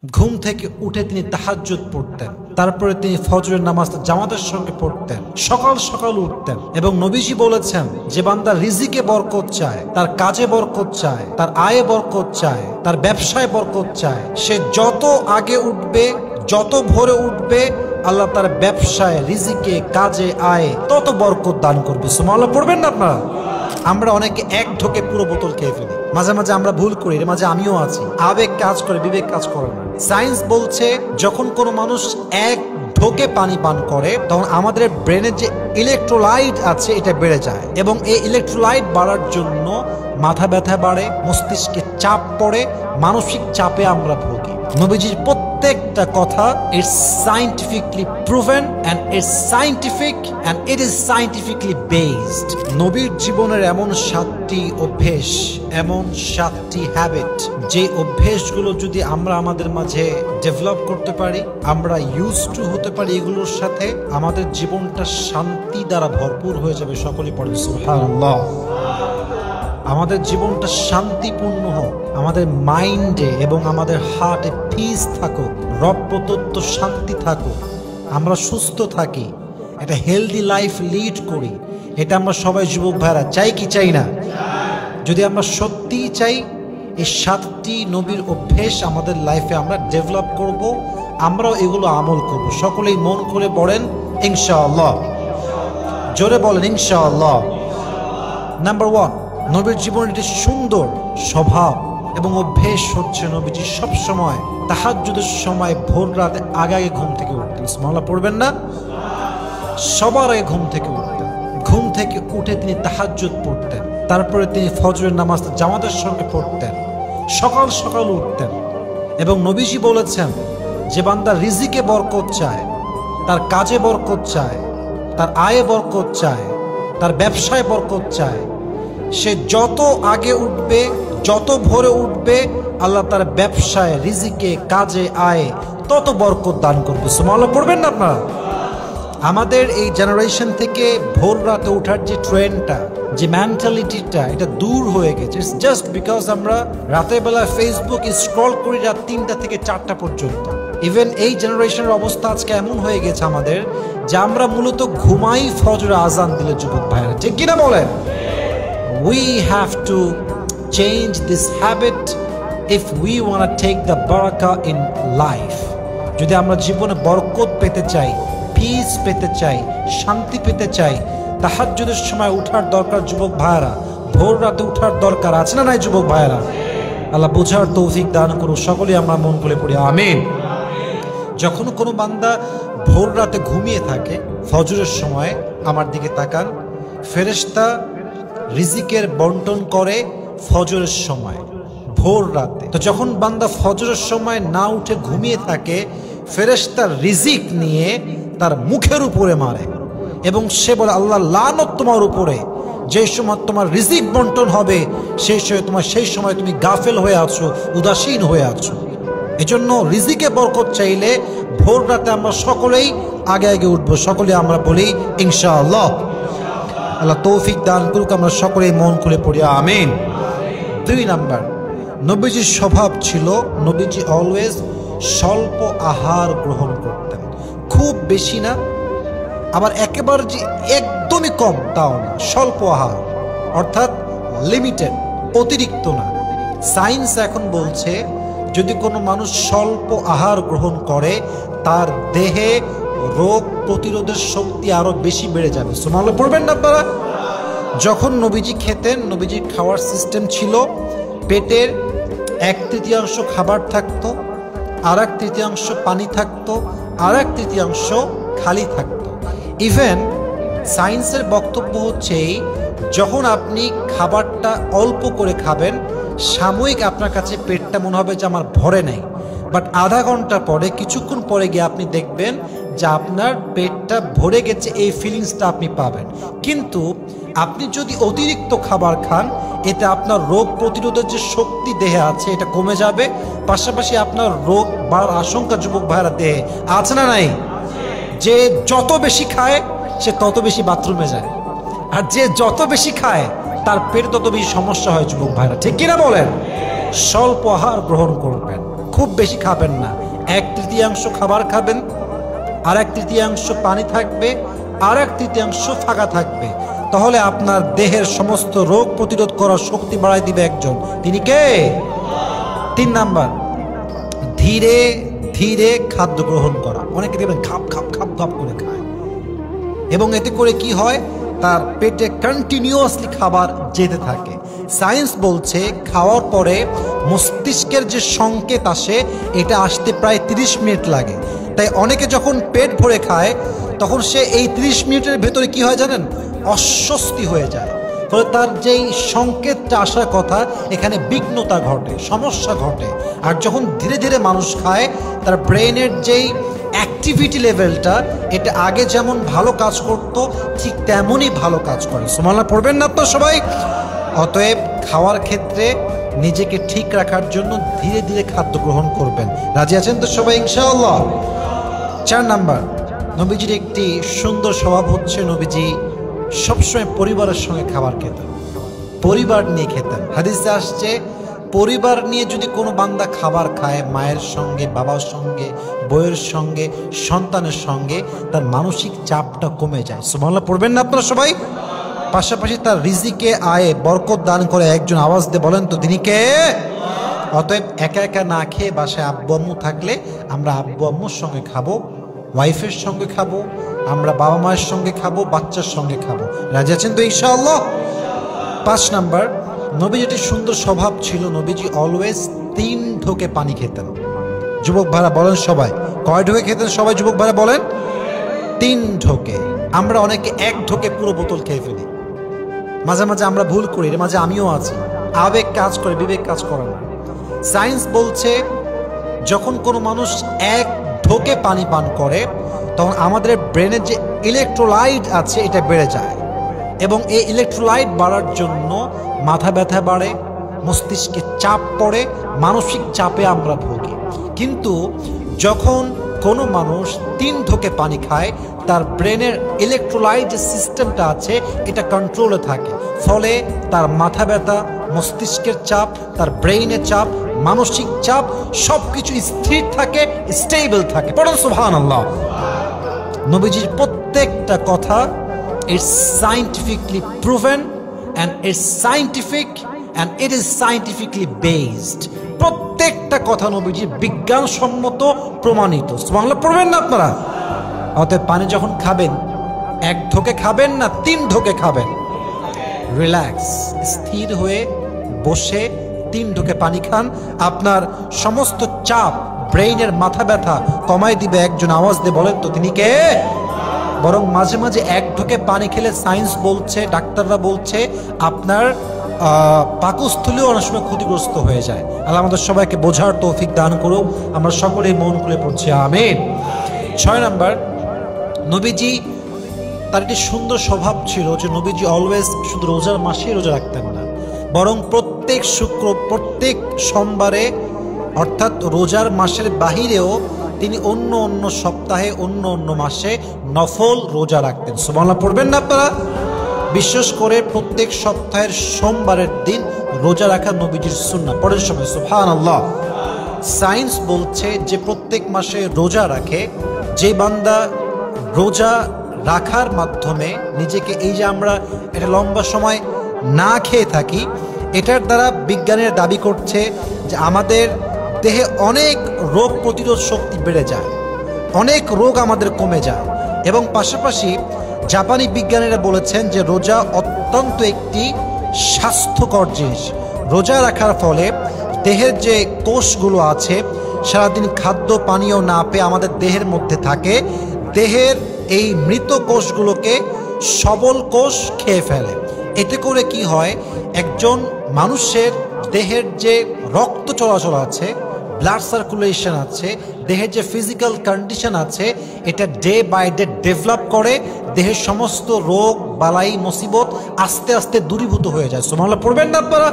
ঘুম থেকে উঠে তিনি তাহাজ্জুদ পড়তেন, তারপরে তিনি ফজরের নামাজ জামাতের সঙ্গে পড়তেন, সকাল সকাল উঠতেন। এবং নবীজি বলেছেন, যে বান্দা রিজিকে বরকত চায়, তার কাজে বরকত চায়, তার আয়ে বরকত চায়, তার ব্যবসায় বরকত চায়, সে যত আগে উঠবে, যত ভোরে উঠবে, আল্লাহ তার ব্যবসায়, রিজিকে, কাজে, আয়ে তত বরকত দান করবে। সুবহানাল্লাহ পড়বেন না আপনারা? আমরা অনেকে এক ঢোকে পুরো বোতল খেয়ে ফেলি। মাঝে মাঝে আমরা ভুল করি, এর মাঝে আমিও আছি। আবেগ কাজ করে, বিবেক কাজ করে না। সায়েন্স বলছে, যখন কোনো মানুষ এক ঢোকে পানি পান করে, তখন আমাদের ব্রেনের যে ইলেকট্রোলাইট আছে এটা বেড়ে যায়, এবং এই ইলেকট্রোলাইট বাড়ার জন্য মাথা ব্যথা বাড়ে, মস্তিষ্কে চাপ পড়ে, মানসিক চাপে আমরা ভুগি। নবীজির প্রত্যেকটা কথা it's scientifically proven and it's scientific and it is scientifically based. নবীর জীবনের এমন 7টি অভ্যেস, এমন 7টি হ্যাবিট, যে অভ্যেসগুলো যদি আমরা আমাদের মাঝে ডেভেলপ করতে পারি, আমরা ইউজ টু হতে পারি এগুলোর সাথে, আমাদের জীবনটা শান্তি দ্বারা ভরপুর হয়ে যাবে। সকলে পড়ে সুবহানাল্লাহ। আমাদের জীবনটা শান্তিপূর্ণ হোক, আমাদের মাইন্ডে এবং আমাদের হার্টে পিস থাকুক, রব প্রদত্ত শান্তি থাকুক, আমরা সুস্থ থাকি, একটা হেলদি লাইফ লিড করি। এটা আমরা সবাই যুবক ভাইরা চাই কি চাই না? যদি আমরা সত্যিই চাই, এই 7টি নবীর অভ্যেস আমাদের লাইফে আমরা ডেভেলপ করব, আমরাও এগুলো আমল করব। সকলেই মন করে পড়েন ইনশাআল্লাহ, জোরে বলেন ইনশাআল্লাহ। নাম্বার 1, নবীর জীবনের একটি সুন্দর স্বভাব এবং অভ্যেস হচ্ছে, নবীজি সবসময় তাহাজ্জুদের সময় ভোর রাতে আগে ঘুম থেকে উঠতেন। সুবহানাল্লাহ পড়বেন না? সবার আগে ঘুম থেকে উঠতেন। ঘুম থেকে উঠে তিনি তাহাজ্জুদ পড়তেন, তারপরে তিনি ফজরের নামাজ জামাতের সঙ্গে পড়তেন, সকাল সকাল উঠতেন। এবং নবীজি বলেছেন, যে বান্দা রিজিকে বরকত চায়, তার কাজে বরকত চায়, তার আয়ে বরকত চায়, তার ব্যবসায় বরকত চায়, সে যত আগে উঠবে, যত ভোরে উঠবে, আল্লাহ তার ব্যবসায়, রিজিকে, কাজে, আয়ে তত বরকত দান করবে। সুবহানাল্লাহ পড়বেন না আপনারা? আমাদের এই জেনারেশন থেকে ভোর রাতে ওঠার যে ট্রেন্ডটা, যে মেন্টালিটিটা, এটা দূর হয়ে গেছে। ইটস জাস্ট বিকজ আমরা রাতের বেলা ফেসবুক স্ক্রল করি রাত 3টা থেকে 4টা পর্যন্ত। ইভেন এই জেনারেশনের অবস্থা আজকে এমন হয়ে গেছে আমাদের, যে আমরা মূলত ঘুমাই ফজরে আজান দিলে, যুবক ভাইরা ঠিক কিনা বলেন? We have to change this habit if we want to take the barakah in life. যদি আমরা জীবনে বরকত পেতে চাই, পিস পেতে চাই, শান্তি পেতে চাই, তাহাজ্জুদের সময় উঠার দরকার যুবক ভাইরা। ভোর রাতে উঠার দরকার আছে না নাই যুবক ভাইরা? আল্লাহ বোঝার তৌফিক দান করুন। সকলেই আমরা মন খুলে পড়ি আমিন। যখন কোনো বান্দা ভোর রাতে ঘুমিয়ে থাকে, ফজরের সময় আমার দিকে তাকান, ফেরেশতা রিজিকের বন্টন করে ফজরের সময়, ভোর রাতে। তো যখন বান্দা ফজরের সময় না উঠে ঘুমিয়ে থাকে, ফেরেশতা রিজিক নিয়ে তার মুখের উপরে মারে এবং সে বলে, আল্লাহ লানত তোমার উপরে, যে সময় তোমার রিজিক বন্টন হবে সেই সময় তুমি গাফেল হয়ে আছো, উদাসীন হয়ে আছো। এজন্য রিজিকে বরকত চাইলে ভোর রাতে আমরা সকলেই আগে আগে উঠবো। সকলে আমরা বলি ইনশাআল্লাহ। আল্লাহ তৌফিক দান করুক। আমরা সকলেই মন খুলে পড়ি আমিন। 2 নাম্বার, নবীজির স্বভাব ছিল, নবীজি অলওয়েজ স্বল্প আহার গ্রহণ করতেন। খুব বেশি না, আবার একেবারে যে একদমই কম তাও না, স্বল্প আহার, অর্থাৎ লিমিটেড, অতিরিক্ত না। সায়েন্স এখন বলছে, যদি কোনো মানুষ স্বল্প আহার গ্রহণ করে, তার দেহে রোগ প্রতিরোধের শক্তি আরো বেশি বেড়ে যাবে। সুবহানাল্লাহ পড়বেন না আপনারা? যখন নবীজি খেতেন, নবীজির খাওয়ার সিস্টেম ছিল, পেটের 1/3 খাবার থাকতো, আর 1/3 পানি থাকতো, আর 1/3 খালি থাকতো। ইভেন সায়েন্সের বক্তব্য হচ্ছে, যখন আপনি খাবারটা অল্প করে খাবেন, সাময়িক আপনার কাছে পেটটা মনে হবে যে আমার ভরে নাই, বাট আধা ঘন্টা পরে, কিছুক্ষণ পরে গিয়ে আপনি দেখবেন যে আপনার পেটটা ভরে গেছে, এই ফিলিংসটা আপনি পাবেন। কিন্তু আপনি যদি অতিরিক্ত খাবার খান, এতে আপনার রোগ প্রতিরোধের যে শক্তি দেহে আছে এটা কমে যাবে, পাশাপাশি আপনার রোগ বাড়ার আশঙ্কা যুবক ভাইরা দেহে আছে না নাই? যে যত বেশি খায় সে তত বেশি বাথরুমে যায়, আর যে যত বেশি খায় তার পেটে তত বেশি সমস্যা হয় যুবক ভাইরা ঠিক কিনা বলেন? স্বল্প আহার গ্রহণ করবেন, খুব বেশি খাবেন না, 1/3 খাবার খাবেন, আর 1/3 পানি থাকবে, আর 1/3 ফাঁকা থাকবে। তাহলে আপনার দেহের সমস্ত রোগ প্রতিরোধ করার শক্তি বাড়ায় দিবে একজন, তিনি কে? 3 নাম্বার, ধীরে ধীরে খাদ্য গ্রহণ করা। অনেকে দেখবেন খাপ খাপ খাপ খাপ করে খায়, এবং এতে করে কি হয়, তার পেটে কন্টিনিউয়াসলি খাবার যেতে থাকে। সায়েন্স বলছে খাওয়ার পরে মস্তিষ্কের যে সংকেত আসে এটা আসতে প্রায় 30 মিনিট লাগে। তাই অনেকে যখন পেট ভরে খায় তখন সে এই 30 মিনিটের ভেতরে কি হয় জানেন, অস্বস্তি হয়ে যায়। ফলে তার যেই সংকেতটা আসার কথা এখানে বিঘ্নতা ঘটে, সমস্যা ঘটে। আর যখন ধীরে ধীরে মানুষ খায় তার ব্রেনের যেই অ্যাক্টিভিটি লেভেলটা, এটা আগে যেমন ভালো কাজ করতো ঠিক তেমনই ভালো কাজ করে। সুবহানাল্লাহ পড়বেন না তো সবাই? অতএব খাওয়ার ক্ষেত্রে নিজেকে ঠিক রাখার জন্য ধীরে ধীরে খাদ্য গ্রহণ করবেন। রাজি আছেন তো সবাই ইনশাআল্লাহ? 4 নাম্বার, নবীজির একটি সুন্দর স্বভাব হচ্ছে নবীজি সবসময় পরিবারের সঙ্গে খাবার খেতেন, পরিবার নিয়ে খেতেন। হাদিসে আসছে পরিবার নিয়ে যদি কোনো বান্দা খাবার খায়, মায়ের সঙ্গে, বাবার সঙ্গে, বউয়ের সঙ্গে, সন্তানের সঙ্গে, তার মানসিক চাপটা কমে যায়। সুবহানাল্লাহ পড়বেন না আপনারা সবাই? পাশাপাশি তার রিজিকে আয়ে বরকত দান করে। একজন আওয়াজ দিয়ে বলেন তো তিনি কে? অতএব একা একা না খেয়ে বাসায় আব্বু আম্মু থাকলে আমরা আব্বু আম্মুর সঙ্গে খাবো, ওয়াইফের সঙ্গে খাবো, আমরা বাবা মায়ের সঙ্গে খাবো, বাচ্চার সঙ্গে খাবো। রাজি আছেন তো ইনশাআল্লাহ? 5 নাম্বার, নবীজির সুন্দর স্বভাব ছিল, নবীজি অলওয়েজ 3 ঢোকে পানি খেতেন। যুবক ভাইরা বলেন সবাই, কয় ঢোকে খেতেন সবাই? যুবক ভাইরা বলেন 3 ঢোকে। আমরা অনেকে 1 ঢোকে পুরো বোতল খেয়ে ফেলি। মাঝে মাঝে আমরা ভুল করি, এর মাঝে আমিও আছি। আবেগ কাজ করে, বিবেক কাজ করে না। সায়েন্স বলছে যখন কোনো মানুষ 1 ঢোকে পানি পান করে তখন আমাদের ব্রেনের যে ইলেকট্রোলাইট আছে এটা বেড়ে যায়, এবং এই ইলেকট্রোলাইট বাড়ার জন্য মাথা ব্যথা বাড়ে, মস্তিষ্কে চাপ পড়ে, মানসিক চাপে আমরা ভুগি। কিন্তু যখন কোনো মানুষ 3 ঢোকে পানি খায় তার ব্রেনের ইলেকট্রোলাইট যে সিস্টেমটা আছে এটা কন্ট্রোলে থাকে। ফলে তার মাথা ব্যথা, মস্তিষ্কের চাপ, তার ব্রেইনের চাপ, মানসিক চাপ সব কিছু স্থির থাকে, স্টেবল থাকে। পড়ুন সুবহানাল্লাহ। নবীজির প্রত্যেকটা কথা it's scientifically proven and it's scientific and it is scientifically based. প্রত্যেকটা কথা নবীজির বিজ্ঞানসম্মত, প্রমাণিত। সুবহানাল্লাহ পড়বেন না আপনারা? অতএব পানি যখন খাবেন 1 ঢোকে খাবেন না 3 ঢোকে খাবেন। রিল্যাক্স, স্থির হয়ে বসে 3 ঢোকে পানি খান। আপনার সমস্ত চাপ, ব্রেইনের মাথা ব্যথা কমায় দিবে। একজন আওয়াজ দিয়ে বলেন তো তিনি কে? বরং মাঝে মাঝে 1 ঢোকে পানি খেলে সায়েন্স বলছে, ডাক্তাররা বলছে আপনার পাকস্থলীও অনেক সময় ক্ষতিগ্রস্ত হয়ে যায়। আল্লাহ আমাদের সবাইকে বোঝার তৌফিক দান করুক। আমরা সকলেই মন খুলে পড়ছি আমিন। 6 নাম্বার, নবীজি তার একটি সুন্দর স্বভাব ছিল যে নবীজি অলওয়েজ শুধু রোজার মাসেই রোজা রাখতেন না, বরং প্রত্যেক প্রত্যেক সোমবারে অর্থাৎ রোজার মাসের বাহিরেও তিনি অন্য অন্য সপ্তাহে, অন্য অন্য মাসে নফল রোজা রাখতেন। সুবহানাল্লাহ পড়বেন না আপনারা? বিশেষ করে প্রত্যেক সপ্তাহের সোমবারের দিন রোজা রাখা নবীজির সুন্নাহ। পড়েন সবাই সুবহানাল্লাহ। সায়েন্স বলছে যে প্রত্যেক মাসে রোজা রাখে যে বান্দা, রোজা রাখার মাধ্যমে নিজেকে, এই যে আমরা এটা লম্বা সময় না খেয়ে থাকি, এটার দ্বারা বিজ্ঞানের দাবি করছে যে আমাদের দেহে অনেক রোগ প্রতিরোধ শক্তি বেড়ে যায়, অনেক রোগ আমাদের কমে যায়। এবং পাশাপাশি জাপানি বিজ্ঞানীরা বলেছেন যে রোজা অত্যন্ত একটি স্বাস্থ্যকর জিনিস। রোজা রাখার ফলে দেহের যে কোষগুলো আছে সারাদিন খাদ্য পানীয় না পেয়ে আমাদের দেহের মধ্যে থাকে, দেহের এই মৃত কোষগুলোকে সবল কোষ খেয়ে ফেলে। এতে করে কি হয়, একজন মানুষের দেহের যে রক্ত চলাচল আছে, ব্লাড সার্কুলেশন আছে, দেহের যে ফিজিক্যাল কন্ডিশন আছে, এটা ডে বাই ডে ডেভেলপ করে। দেহের সমস্ত রোগ বালাই মুসিবত আস্তে আস্তে দূরীভূত হয়ে যায়। সুবহানাল্লাহ পড়বেন না আপনারা?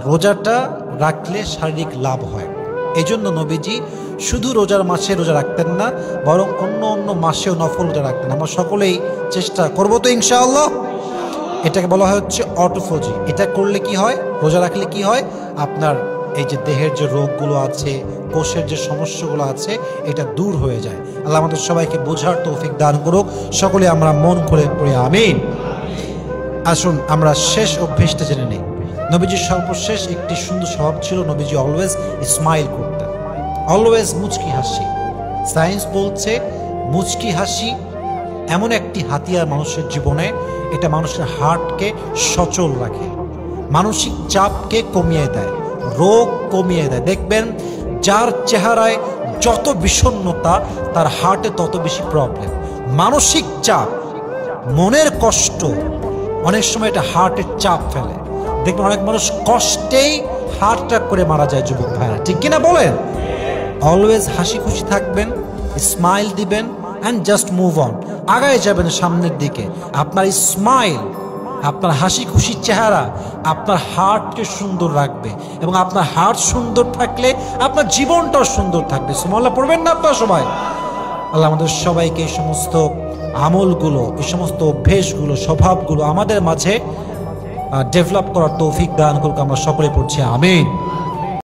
রোজাটা রাখলে শারীরিক লাভ হয়। এই জন্য নবীজি শুধু রোজার মাসে রোজা রাখতেন না, বরং অন্য অন্য মাসেও নফল রোজা রাখতেন। আমরা সকলেই চেষ্টা করবো তো ইনশাআল্লাহ। এটাকে বলা হয় হচ্ছে অটোফজি। এটা করলে কি হয়, রোজা রাখলে কি হয়, আপনার এই যে দেহের যে রোগগুলো আছে, কোষের যে সমস্যাগুলো আছে, এটা দূর হয়ে যায়। আল্লাহ আমাদের সবাইকে বোঝার তৌফিক দান করুক। সকলে আমরা মন খুলে পড়ি আমিন। আসুন আমরা শেষ অভ্যেসটা জেনে নিই। নবীজির সর্বশেষ একটি সুন্দর স্বভাব ছিল, নবীজি অলওয়েজ স্মাইল করতেন, অলওয়েজ মুচকি হাসি। সায়েন্স বলছে মুচকি হাসি এমন একটি হাতিয়ার মানুষের জীবনে, এটা মানুষের হার্টকে সচল রাখে, মানসিক চাপকে কমিয়ে দেয়, রোগ কমিয়ে দেয়। দেখবেন যার চেহারায় যত বিষণ্ণতা, তার হার্টে তত বেশি প্রবলেম। মানসিক চাপ, মনের কষ্ট, অনেক সময় এটা হার্টের চাপ ফেলে। দেখবেন অনেক মানুষ কষ্টেই হার্ট অ্যাটাক করে মারা যায়, যুবক ভাইরা, ঠিক কিনা বলেন? অলওয়েজ হাসি খুশি থাকবেন, স্মাইল দিবেন অ্যান্ড জাস্ট মুভ অন, আগায় যাবেন সামনের দিকে। আপনার স্মাইল, আপনার হাসি খুশি চেহারা আপনার হার্টকে সুন্দর রাখবে, এবং আপনার হার্ট সুন্দর থাকলে আপনার জীবনটাও সুন্দর থাকবে। সুবহানাল্লাহ পড়বেন না আপনারা সবাই? আল্লাহ আমাদের সবাইকে এই সমস্ত আমলগুলো, এই সমস্ত অভ্যেসগুলো, স্বভাবগুলো আমাদের মাঝে ডেভেলপ করার তৌফিক দান করুক। আমরা সকলে পড়ছি আমিন।